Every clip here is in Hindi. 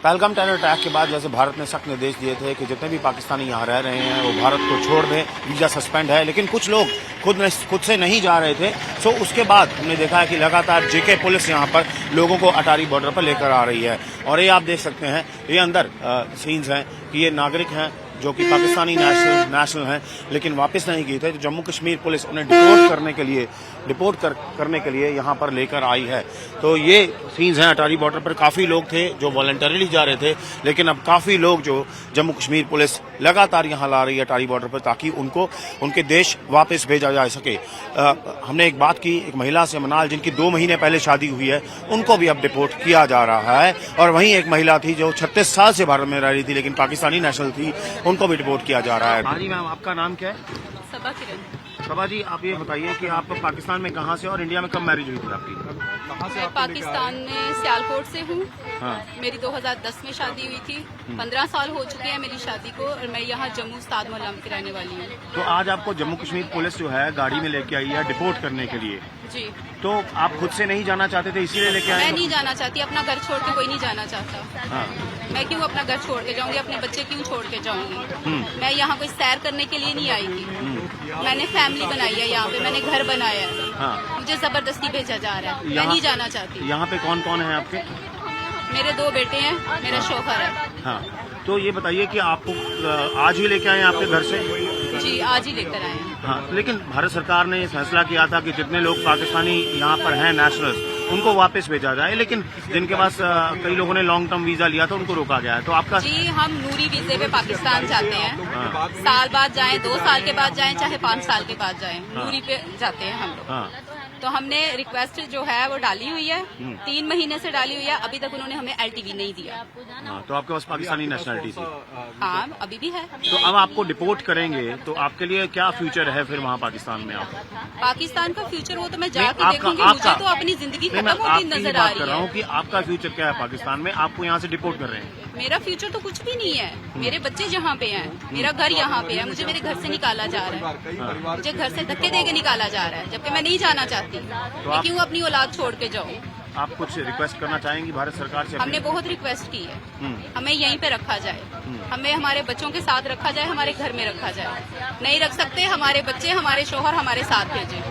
पहलगाम टेरर अटैक के बाद जैसे भारत ने सख्त निर्देश दिए थे कि जितने भी पाकिस्तानी यहाँ रह रहे हैं वो भारत को छोड़ दें, वीजा सस्पेंड है, लेकिन कुछ लोग खुद से नहीं जा रहे थे। सो उसके बाद हमने देखा है कि लगातार जेके पुलिस यहाँ पर लोगों को अटारी बॉर्डर पर लेकर आ रही है। और ये आप देख सकते हैं, ये अंदर सीन्स हैं कि ये नागरिक हैं जो कि पाकिस्तानी नेशनल हैं, लेकिन वापस नहीं गए थे। तो जम्मू कश्मीर पुलिस उन्हें डिपोर्ट करने के लिए यहाँ पर लेकर आई है। तो ये सीन्स हैं अटारी बॉर्डर पर। काफ़ी लोग थे जो वॉलंटरीली जा रहे थे, लेकिन अब काफ़ी लोग जो जम्मू कश्मीर पुलिस लगातार यहाँ ला रही है अटारी बॉर्डर पर, ताकि उनको उनके देश वापस भेजा जा सके। हमने एक बात की एक महिला से, मनाल, जिनकी 2 महीने पहले शादी हुई है, उनको भी अब डिपोर्ट किया जा रहा है। और वहीं एक महिला थी जो 36 साल से भारत में रह रही थी लेकिन पाकिस्तानी नेशनल थी, उनको भी डिपोर्ट किया जा रहा है। हाँ जी मैम, आपका नाम क्या है? सबा किरण। सबा जी, आप ये बताइए कि आप पाकिस्तान में कहाँ से और इंडिया में कब मैरिज हुई थी आपकी? मैं पाकिस्तान में सियालकोट से हूँ। हाँ। मेरी 2010 में शादी हुई थी। 15 साल हो चुके हैं मेरी शादी को, और मैं यहाँ जम्मू उस्ताद मोहल्ला की रहने वाली हूँ। तो आज आपको जम्मू कश्मीर पुलिस जो है गाड़ी में लेके आई है डिपोर्ट करने के लिए। जी। तो आप खुद से नहीं जाना चाहते थे, इसीलिए लेके आए? मैं नहीं जाना चाहती, अपना घर छोड़ के कोई नहीं जाना चाहता। हाँ। मैं क्यों अपना घर छोड़ के जाऊंगी, अपने बच्चे क्यों छोड़ के जाऊंगी? मैं यहाँ कोई सैर करने के लिए नहीं आई थी। मैंने फैमिली बनाई है यहाँ पे, मैंने घर बनाया है। हाँ। मुझे जबरदस्ती भेजा जा रहा है, मैं नहीं जाना चाहती। यहाँ पे कौन कौन है आपके? मेरे 2 बेटे हैं, मेरा शौहर है। हाँ, तो ये बताइए कि आपको आज ही लेके आए आपके घर से? जी, आज ही लेकर आए हैं। हाँ, लेकिन भारत सरकार ने ये फैसला किया था कि जितने लोग पाकिस्तानी यहाँ पर हैं नेशनल्स, उनको वापस भेजा जाए, लेकिन जिनके पास कई लोगों ने लॉन्ग टर्म वीजा लिया था उनको रोका गया है। तो आपका? जी, हम नूरी वीजे पे पाकिस्तान जाते हैं। हाँ। साल बाद जाएं, 2 साल के बाद जाएं, चाहे 5 साल के बाद जाएं, नूरी पे जाते हैं हम लोग। हाँ। तो हमने रिक्वेस्ट जो है वो डाली हुई है, 3 महीने से डाली हुई है। अभी तक उन्होंने हमें LTV नहीं दिया। हाँ, तो आपके पास पाकिस्तानी नेशनलिटी थी? हाँ, अभी भी है। तो अब आपको डिपोर्ट करेंगे तो आपके लिए क्या फ्यूचर है फिर वहाँ पाकिस्तान में? आप पाकिस्तान का फ्यूचर वो तो मैं जाके देखूंगी। मुझे तो अपनी जिंदगी खत्म होती नजर आ रही है। कि आपका फ्यूचर क्या है पाकिस्तान में? आपको यहाँ से डिपोर्ट कर रहे हैं? मेरा फ्यूचर तो कुछ भी नहीं है। मेरे बच्चे जहाँ पे हैं, मेरा घर यहाँ पे है, मुझे मेरे घर से निकाला जा रहा है। मुझे घर से धक्के देके निकाला जा रहा है, जबकि मैं नहीं जाना चाहती। मैं क्यों अपनी औलाद छोड़ के जाऊँ? आप कुछ रिक्वेस्ट करना चाहेंगी भारत सरकार से? हमने बहुत रिक्वेस्ट की है, हमें यहीं पे रखा जाए, हमें हमारे बच्चों के साथ रखा जाए, हमारे घर में रखा जाए। नहीं रख सकते, हमारे बच्चे, हमारे शौहर हमारे साथ भेजें।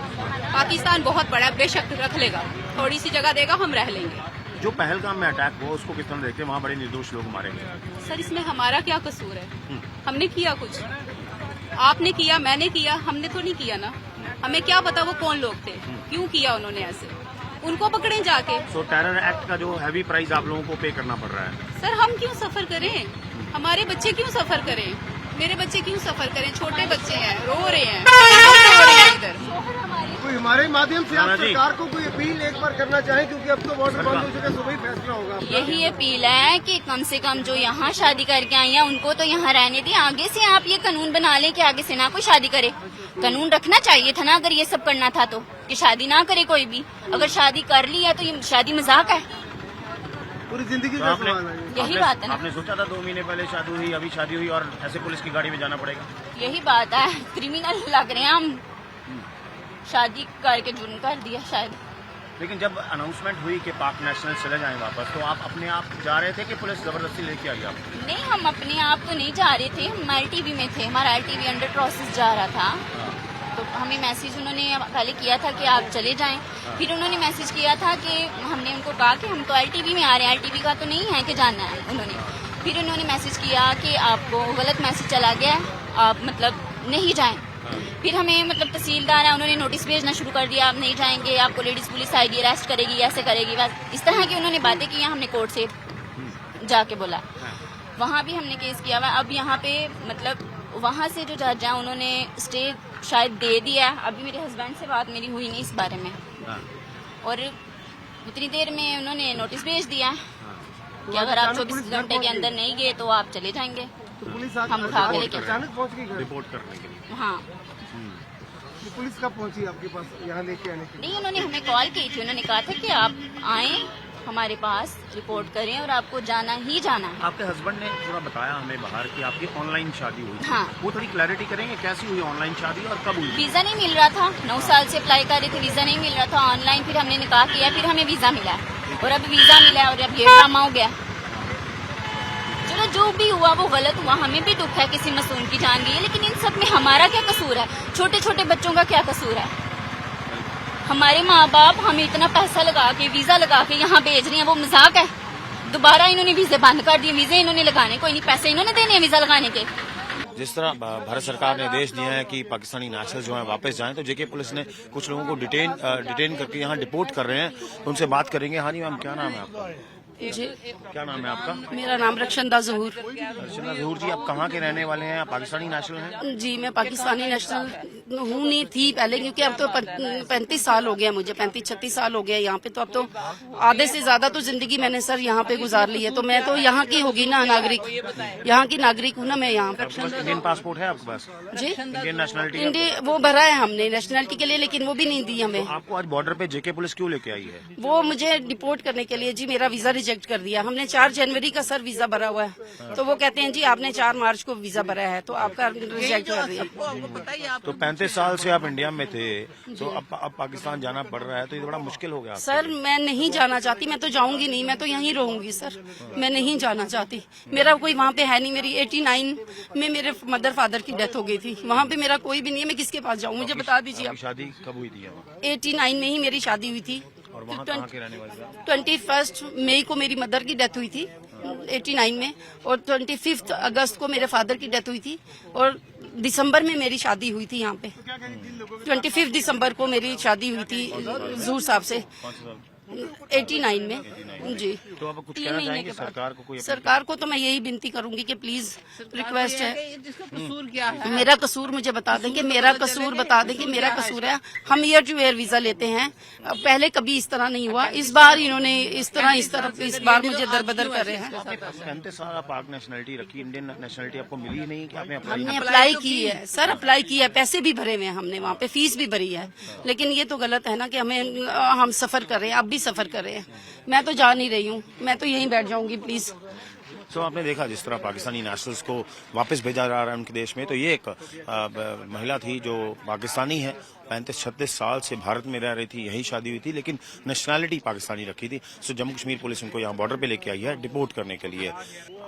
पाकिस्तान बहुत बड़ा है, बेशक रख लेगा, थोड़ी सी जगह देगा, हम रह लेंगे। जो पहलगाम में अटैक हुआ उसको किस तरह देखते हैं? वहाँ बड़े निर्दोष लोग मारे गए। सर, इसमें हमारा क्या कसूर है? हमने किया कुछ? आपने किया, मैंने किया, हमने तो नहीं किया ना। हमें क्या पता वो कौन लोग थे, क्यों किया उन्होंने ऐसे? उनको पकड़े जाके। तो टेरर एक्ट का जो हैवी प्राइस आप लोगों को पे करना पड़ रहा है। सर, हम क्यों सफर करें? हमारे बच्चे क्यों सफर करें? मेरे बच्चे क्यों सफर करें? छोटे बच्चे हैं, रो रहे हैं, हम रो रहे हैं इधर। कोई हमारे माध्यम से आप सरकार को कोई अपील एक बार करना चाहें, क्योंकि अब तो बॉर्डर बंद हो चुका है, सुबह ही फैसला होगा। यही अपील है कि कम से कम जो यहाँ शादी करके आई हैं उनको तो यहाँ रहने दें। आगे से आप ये कानून बना लें कि आगे से ना कोई शादी करे। कानून रखना चाहिए था ना, अगर ये सब करना था तो, कि शादी ना करे कोई भी। अगर शादी कर ली है तो ये शादी मजाक है, पूरी जिंदगी तो का सवाल है। यही बात है ना। आपने सोचा था 2 महीने पहले शादी हुई, अभी शादी हुई और ऐसे पुलिस की गाड़ी में जाना पड़ेगा? यही बात है, क्रिमिनल लग रहे हैं हम। शादी करके जुर्म कर दिया शायद। लेकिन जब अनाउंसमेंट हुई कि पाक नेशनल चले जाएं वापस, तो आप अपने आप जा रहे थे कि पुलिस जबरदस्ती लेके आई आपको? नहीं, हम अपने आप तो नहीं जा रहे थे, हम LTV में थे। हमारा LTV अंडर प्रोसेस जा रहा था। तो हमें मैसेज उन्होंने पहले किया था कि आप चले जाएं। फिर उन्होंने मैसेज किया था कि हमने उनको कहा कि हम तो LTV में आ रहे हैं, LTV का तो नहीं है कि जाना है उन्होंने। फिर उन्होंने मैसेज किया कि आपको गलत मैसेज चला गया है, आप मतलब नहीं जाएं। फिर हमें मतलब तहसीलदार है, उन्होंने नोटिस भेजना शुरू कर दिया, आप नहीं जाएंगे, आपको लेडीज पुलिस आएगी, अरेस्ट करेगी, ऐसे करेगी। बस इस तरह की उन्होंने बातें की। हमने कोर्ट से जाके बोला, वहाँ भी हमने केस किया हुआ। अब यहाँ पे मतलब वहाँ से जो जज है उन्होंने स्टे शायद दे दिया। अभी मेरे हस्बैंड से बात मेरी हुई नहीं इस बारे में, और उतनी देर में उन्होंने नोटिस भेज दिया कि अगर आप 24 घंटे के अंदर नहीं गए तो आप चले जाएंगे। तो पुलिस हम उठा के लेके अचानक पहुंच गई घर? रिपोर्ट करने के लिए? हाँ। तो पुलिस कब पहुंची आपके पास यहाँ लेके आने के लिए? नहीं, उन्होंने हमें कॉल की थी, उन्होंने कहा था कि आप आए हमारे पास, रिपोर्ट करें और आपको जाना ही जाना है। आपके हस्बैंड ने थोड़ा बताया हमें बाहर कि आपकी ऑनलाइन शादी हुई। हाँ। वो थोड़ी क्लैरिटी करेंगे, कैसी हुई ऑनलाइन शादी और कब हुई? वीजा नहीं मिल रहा था, 9 साल से अप्लाई कर रहे थे, वीजा नहीं मिल रहा था ऑनलाइन। फिर हमने निकाह किया, फिर हमें वीजा मिला, और अब वीजा मिला, और अब ये ड्रामा हो गया। जो भी हुआ वो गलत हुआ, हमें भी दुख है किसी मासूम की जान गई है, लेकिन इन सब में हमारा क्या कसूर है? छोटे छोटे बच्चों का क्या कसूर है? हमारे माँ बाप हमें इतना पैसा लगा के वीजा लगा के यहाँ भेज रहे हैं, वो मजाक है? दोबारा इन्होंने वीजे बंद कर दिए, वीजे इन्होंने लगाने कोई नहीं, पैसे इन्होंने देने हैं वीजा लगाने के। जिस तरह भारत सरकार ने आदेश दिया है कि पाकिस्तानी नेशनल जो है वापस जाएं, तो जेके पुलिस ने कुछ लोगों को डिटेन करके यहाँ डिपोर्ट कर रहे हैं, तो उनसे बात करेंगे। हाँ जी मैम, क्या नाम है आपका? जी, क्या नाम है आपका? मेरा नाम रक्षंदा जहूर। अर्चना जहूर जी, आप कहाँ के रहने वाले हैं? आप पाकिस्तानी नेशनल हैं? जी, मैं पाकिस्तानी नेशनल हूँ, नहीं थी पहले, क्योंकि अब तो 35 साल हो गया मुझे, 35-36 साल हो गया यहाँ पे, तो अब तो आधे से ज्यादा तो जिंदगी मैंने सर यहाँ पे गुजार ली है, तो मैं तो यहाँ की होगी ना, नागरिक, यहाँ की नागरिक हूँ ना मैं यहाँ पे। इंडियन पासपोर्ट है आपके पास? जी, इंडियन नेशनलिटी? इंडिया वो भरा है हमने नेशनलिटी के लिए, लेकिन वो भी नहीं दी हमें। आपको आज बॉर्डर पे जेके पुलिस क्यों लेके आई है? वो मुझे डिपोर्ट करने के लिए जी, मेरा वीजा रिजेक्ट कर दिया हमने। 4 जनवरी का सर वीजा भरा हुआ है, तो वो कहते हैं जी आपने 4 मार्च को वीजा भरा है, तो आपका रिजेक्ट कर दिया। तो 35 साल से आप इंडिया में थे, तो अब पाकिस्तान जाना पड़ रहा है, तो ये बड़ा मुश्किल हो गया आपके सर लिए। मैं नहीं जाना चाहती, मैं तो जाऊंगी नहीं, मैं तो यहीं रहूंगी सर, मैं नहीं जाना चाहती। मेरा कोई वहाँ पे है नहीं, मेरी 89 में मेरे मदर फादर की डेथ हो गई थी, वहाँ पे मेरा कोई भी नहीं है, मैं किसके पास जाऊँ? मुझे बता दीजिए आप। आपकी शादी कब हुई थी यहाँ? 89 में ही मेरी शादी हुई थी, और वहाँ कहाँ के रहने वाले थे आप? 21 मई को मेरी मदर की डेथ हुई थी 89 में, और 25 अगस्त को मेरे फादर की डेथ हुई थी, और दिसंबर में मेरी शादी हुई थी यहाँ पे। 25 दिसंबर को मेरी शादी हुई थी जहूर साहब से 89 में जी। तो आप कुछ कहना चाहेंगे सरकार को? कोई सरकार को तो मैं यही विनती करूंगी कि प्लीज रिक्वेस्ट है, जिसका कसूर क्या है? मेरा कसूर मुझे बता दें कि मेरा कसूर बता दें कि मेरा कसूर है। हम ईयर टू ईयर वीजा लेते हैं, पहले कभी इस तरह नहीं हुआ, इस बार इन्होंने इस बार मुझे दरबदर कर रहे हैं। 35 साल आप पाक नेशनलिटी रखी, इंडियन नेशनलिटी आपको मिली ही नहीं कि आपने अप्लाई हमने अप्लाई की है सर, अप्लाई किया है, पैसे भी भरे हुए हैं हमने, वहाँ पे फीस भी भरी है, लेकिन ये तो गलत है ना कि हम सफर कर रहे हैं, अब भी सफर कर रहे हैं। मैं तो जा नहीं रही हूँ, मैं तो यहीं बैठ जाऊंगी प्लीज। तो आपने देखा जिस तरह पाकिस्तानी नेशनल्स को वापस भेजा जा रहा है उनके देश में, तो ये एक महिला थी जो पाकिस्तानी है, 35-36 साल से भारत में रह रही थी, यही शादी हुई थी, लेकिन नेशनलिटी पाकिस्तानी रखी थी। सो जम्मू कश्मीर पुलिस उनको यहाँ बॉर्डर पे लेके आई है डिपोर्ट करने के लिए।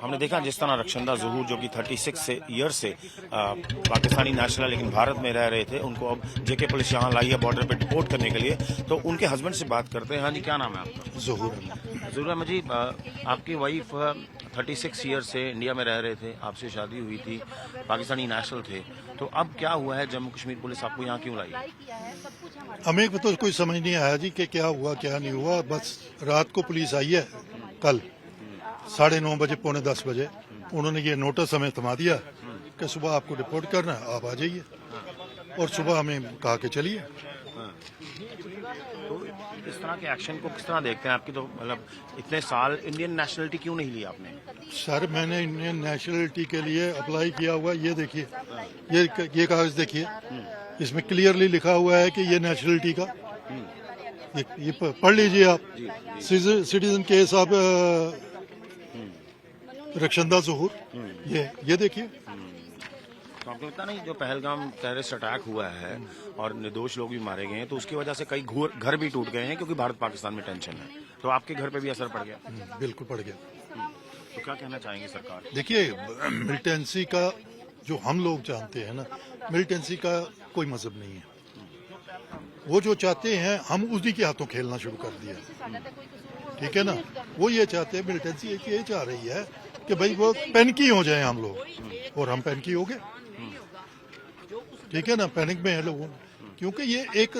हमने देखा जिस तरह रक्षंदा जहूर जो कि 36 ईयर से पाकिस्तानी नेशनल लेकिन भारत में रह रहे थे, उनको अब जेके पुलिस यहाँ लाई है बॉर्डर पे डिपोर्ट करने के लिए। तो उनके हस्बैंड से बात करते हैं। हाँ जी, क्या नाम है आपका? जहूर अहमद जी, आपकी वाइफ 36 ईयर से इंडिया में रह रहे थे, आपसे शादी हुई थी, पाकिस्तानी नेशनल थे, तो अब क्या हुआ है? जम्मू कश्मीर पुलिस आपको यहाँ क्यों लाई? हमें तो कोई समझ नहीं आया जी कि क्या हुआ क्या नहीं हुआ। बस रात को पुलिस आई है, कल 9:30 बजे, 9:45 बजे, उन्होंने ये नोटिस हमें थमा दिया कि सुबह आपको रिपोर्ट करना है, आप आ जाइए, और सुबह हमें कहा कि चलिए। तो इस तरह के एक्शन को किस तरह देखते हैं? आपकी तो मतलब इतने साल इंडियन नेशनलिटी क्यों नहीं ली आपने? सर मैंने इंडियन नेशनलिटी के लिए अप्लाई किया हुआ, ये देखिए, ये कागज देखिए, इसमें क्लियरली लिखा हुआ है कि ये नेशनलिटी का, ये पढ़ लीजिए आप। सिटीजन केस ऑफ रक्षंदा जहूर, ये देखिए। तो आपको लगता नहीं जो पहलगाम टेररिस्ट अटैक हुआ है और निर्दोष लोग भी मारे गए हैं, तो उसकी वजह से कई घर भी टूट गए हैं क्योंकि भारत पाकिस्तान में टेंशन है, तो आपके घर पे भी असर पड़ गया? बिल्कुल पड़ गया। तो क्या कहना चाहेंगे सरकार? देखिए, मिलिटेंसी का जो हम लोग जानते हैं ना, मिलिटेंसी का कोई मजहब नहीं है। वो जो चाहते हैं हम उसी के हाथों खेलना शुरू कर दिया, ठीक है ना। वो ये चाहते हैं, मिलिटेंसी ये चाह रही है कि भाई वो पैनिकी हो जाए हम लोग, और हम पैनिकी हो गए, ठीक है ना। पैनिक में है लोगों, क्योंकि ये एक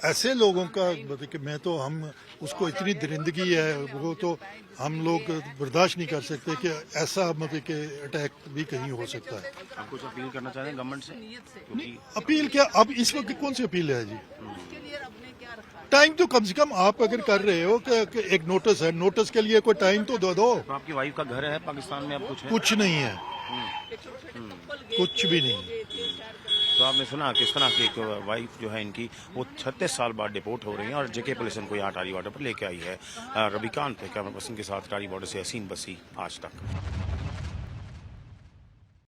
ऐसे लोगों का मतलब कि मैं तो हम उसको इतनी दरिंदगी है, वो तो हम लोग बर्दाश्त नहीं कर सकते कि ऐसा मतलब कि अटैक भी कहीं हो सकता है। आप कुछ अपील करना चाह रहे हैं गवर्नमेंट से? नहीं, अपील क्या, अब इस वक्त कौन सी अपील है जी? टाइम तो कम से कम आप अगर कर रहे हो कि एक नोटिस है, नोटिस के लिए कोई टाइम तो दो। तो आपकी वाइफ का घर है पाकिस्तान में? अब कुछ नहीं है, कुछ भी नहीं। तो आपने सुना किस तरह की एक वाइफ जो है इनकी, वो 36 साल बाद डिपोर्ट हो रही है और जेके पुलिस इनको यहाँ टारी बॉर्डर पर लेके आई है। रविकांत कैमरा पर्सन के साथ टारी बॉर्डर से हसीन बसी, आज तक।